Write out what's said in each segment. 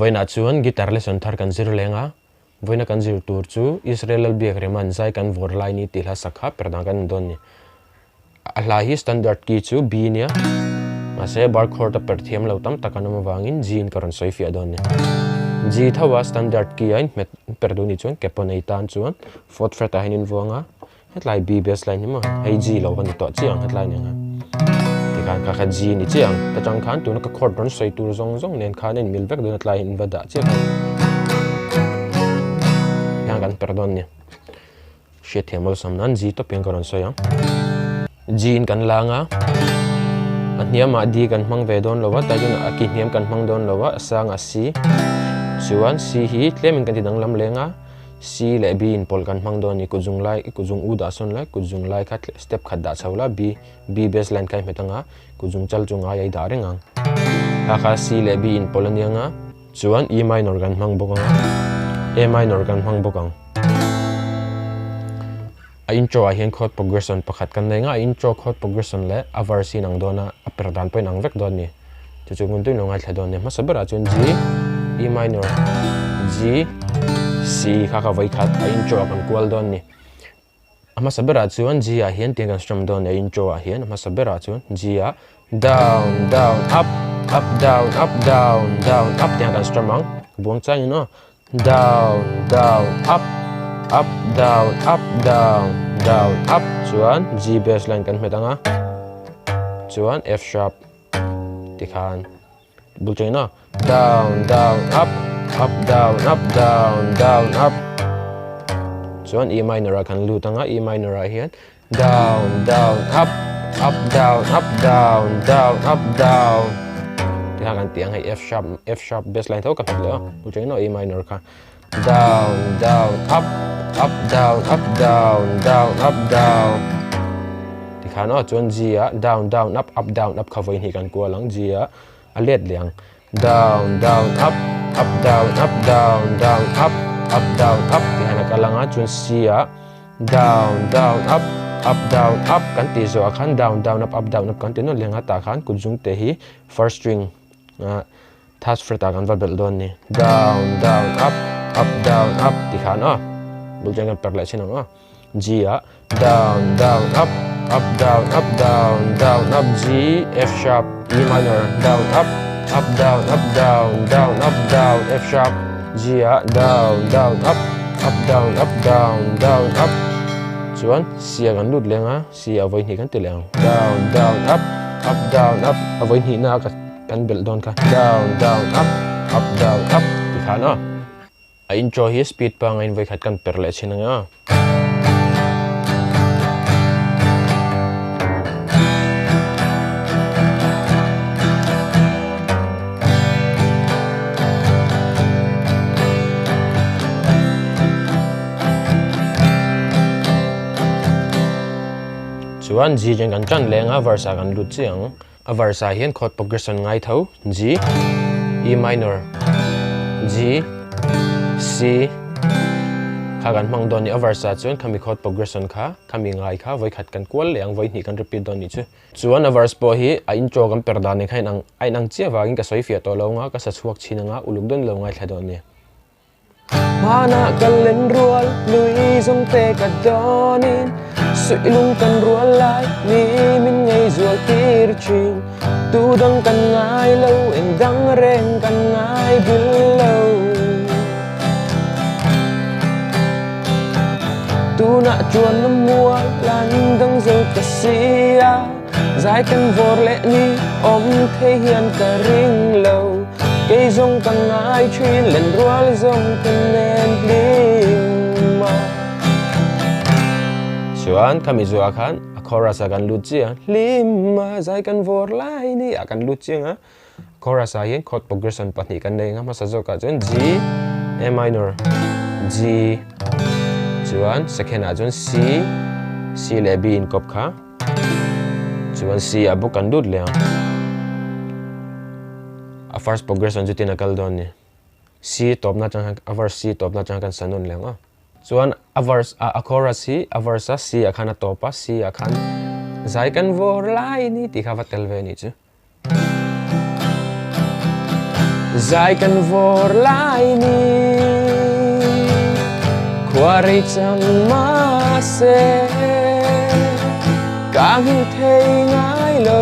voina chuan guitar lesson thar kan zir lenga voina kan zir tur chu Israel Lalbiakrema zai kan vawr lai ni tila sakha Perhdan kan don ni ahla hi standard key chu B nia ase bar chord perthiam lo tam takanama wangin G in karon soi fi don ni G thawa standard key ain met perduni chuan keponei tan chuan 4th fret a hinin wanga hetlai B bass line ni ma hei G lo kan to chiang hetlai ni nga kan ka kha G ni chiang ta chang khan tu na ka chord ron soi tur zong zong nen khan in milvek don atlai in vada chiang yang kan Perhdan ni she themol samnan G to peng karon soi yang G in kan langa ania ma di kan mang ve don lowa ta jun aki niam kan mang don lowa sang a C chuan C hi tlemin kan tidang lam lenga C le B in pol kan mang don ni kuzung lai kuzung u da son lai kuzung lai khat step khat da chawla B bass line kai metanga kuzung chal chunga yai da rengang kha C le B in pol anianga chuan E minor kan mang bokanga A minor kan mang bokang a intro a hian chord progression pakhat kan nei nga intro chord progression le a verse nang dona a Perhdan point ang vek don ni chu ngun tui nongai thladon ni ma sabara chun G E minor G C kha vai khat a intro kan kwal don ni ama sabara chuan G a hian tiang kan strum don a intro a hian ama sabara chuan G a down down up up down up down down up tiang kan strum ang buang chang no down down up up down up down down up chuan G bass line kan metanga chuan F sharp tikhan bulchai no down down up up down up down down up chuan E minor kan lutanga E minor a hian down down up up down up down down up down tikhan kan tiang hai F sharp bass line tho ka phle bulchai no E minor ka down down up up down up down down up down tikhan no chuan G a down down up down up khavoi hi kan kualang G a alet liang down down up up down up down down up up down up tikhan kalanga chuan C a down down up up down up kan ti zo khan down down up down up kan ti no lenga ta khan kujung te hi first string third fret a kan verbal don ni down down up down up tikhan no buljang kan perla sin no G a down down up down down down up G F sharp E minor down up down down down up down F sharp G a down down up down down down up chuan C a kan lut lenga C a voi ni kan ti leng down down up down up a voi ni na kan bel don ka down down up down up tikhan no a intro hi speed pa ngain voi khat kan perle sin nga chuan G jeng kan chan lenga verse kan lut chiang a verse hian chord progression ngai tho G E minor G C kha kan mang don ni a verse chuan khami chord progression kha khami ngai kha voi khat kan kwal leang voi ni kan repeat don ni chu chuan a verse po hi a intro kan Perhdan ni khain ang ai nang chia wangin ka soi fia to lo nga ka sa chuak chinanga uluk don lo ngai thladon ni mana kalen rual lui zong te ka donin sui lung kan rual lai ni min ngei zual tir chin tu dang kan ngai lo en dang reng kan ngai bil lo tu na chuan na mua lan dang zo ka sia zai kan vor le ni om the hian ka ring lo cây zong kan ngai chin len rual zong kan nen lima chuan MIZO khan a chorus kan lut chia lima zai kan vor lai ni akan lut chia chorus hian chord progression pahnih kan nei nga ma sa zo ka chuan G A minor G chuan second a chuan C le B in kop kha chuan C a bu kan lut le a first progression ju tina kal don ni C top na chang a verse C top na chang kan sanon le nga chuan a verse a chorus hi a verse C a khana topa C a khan zai kan vor lai ni ti kha vatel ve ni chu zai kan vor lai ni khwari chang ma se kang thei ngai lo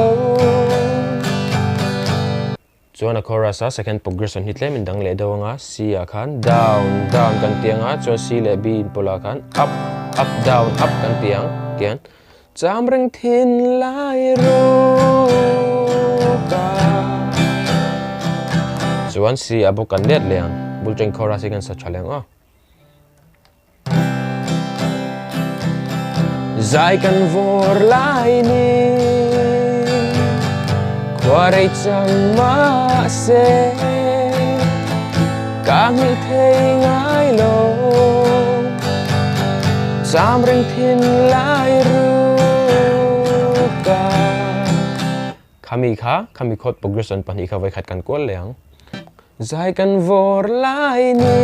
chuan a chorus a second progression hi tlem in dang le dawanga C a khan down down kan tianga chuan C le B in pola khan up up down up kan tiang kian cham reng thin lai ro ka chuan C a bu kan let leang bul teng chorus kan sa chaleng a zai kan vor lai ni khwari chang ma se kang thei ngai lo cham reng thin lai ru ka khami chord progression pani kha vai khat kan kol leang zai kan vor lai ni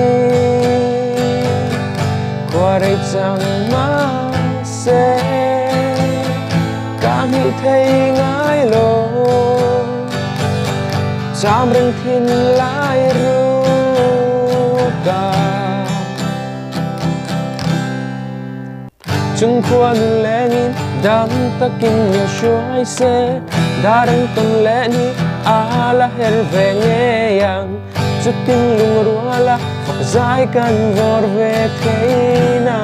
khwari chang ma se kang thei ngai lo cham reng thin lai ru ka chung khuan lengin dam takin ya shuai se dareng tong le ni ala her ve nge yang chutin lung ruala phok zai kan vor ve theina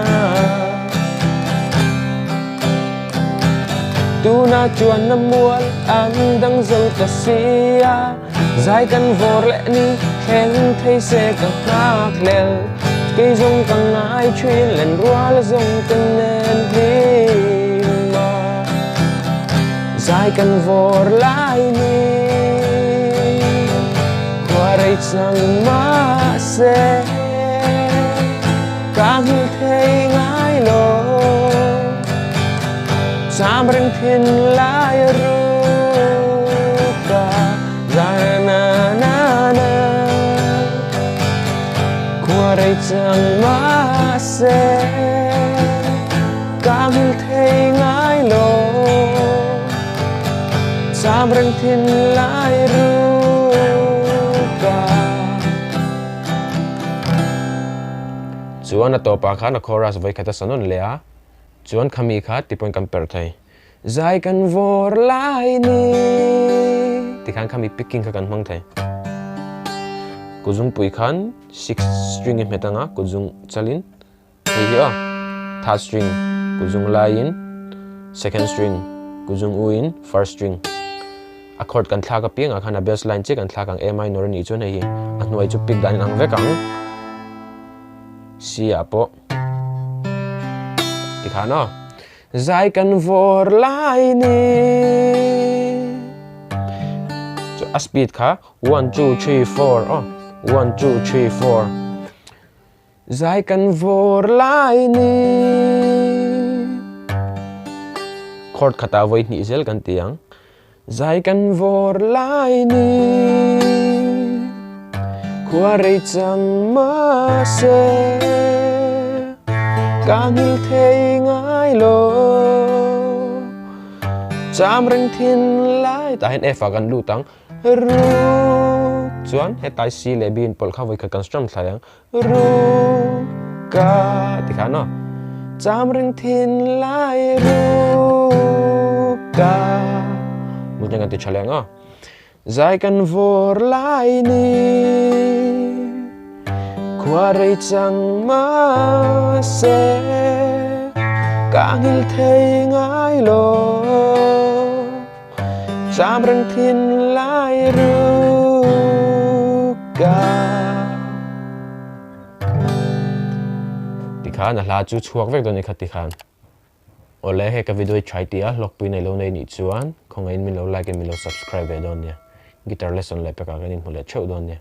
tu na chuan na mual an dang zol ka sia zai kan vor le ni khen thei se ka khak lel cây zong ka ngai chuyên len rual zong kan nen hi ma zai kan vor lai ni khwarai chang ma se kang thei ngai lo cham reng thin lai ru ka za na na na khwarai chang ma se kang thei ngai lo cham reng thin lai ru ka chuan a topa khan a chorus vai khata sanon le a chuan khami kha tipon kan per thai zai kan vor lai ni tikhan khami picking kha kan mang thai kuzung pui khan 6 string in metanga kuzung chalin hi a third string kuzung lain second string kuzung uin first string a chord kan thla ka pinga khana bass line che kan thla kang A minor ni chu nei a hnuai chu pick dan ang vekang C apo tikhana zai kan vor lai ni so a speed kha 1 2 3 4 oh 1 2 3 4 zai kan vor lai ni chord khata voi ni zel kan tiang zai kan vor lai ni khwarai chang ma se kang thei ngai lo cham reng thin lai ta hen F kan lu tang ru chuan he tai C le B in pol kha voi kha kan strum thlayang ru ka tikhana cham reng thin lai ru ka mu jang ti chalang a zai kan vor lai ni khwarai chang ma se kang thei ngai lo cham reng thin lai ru ka tikhan a hla chu chuak vek don ni kha tikhan ole he ka video chai tia hlawkpui nei lo nei ni chuan khongain min lo like and min lo subscribe ve don nia guitar lesson le pe ka ganin hule cheu don nia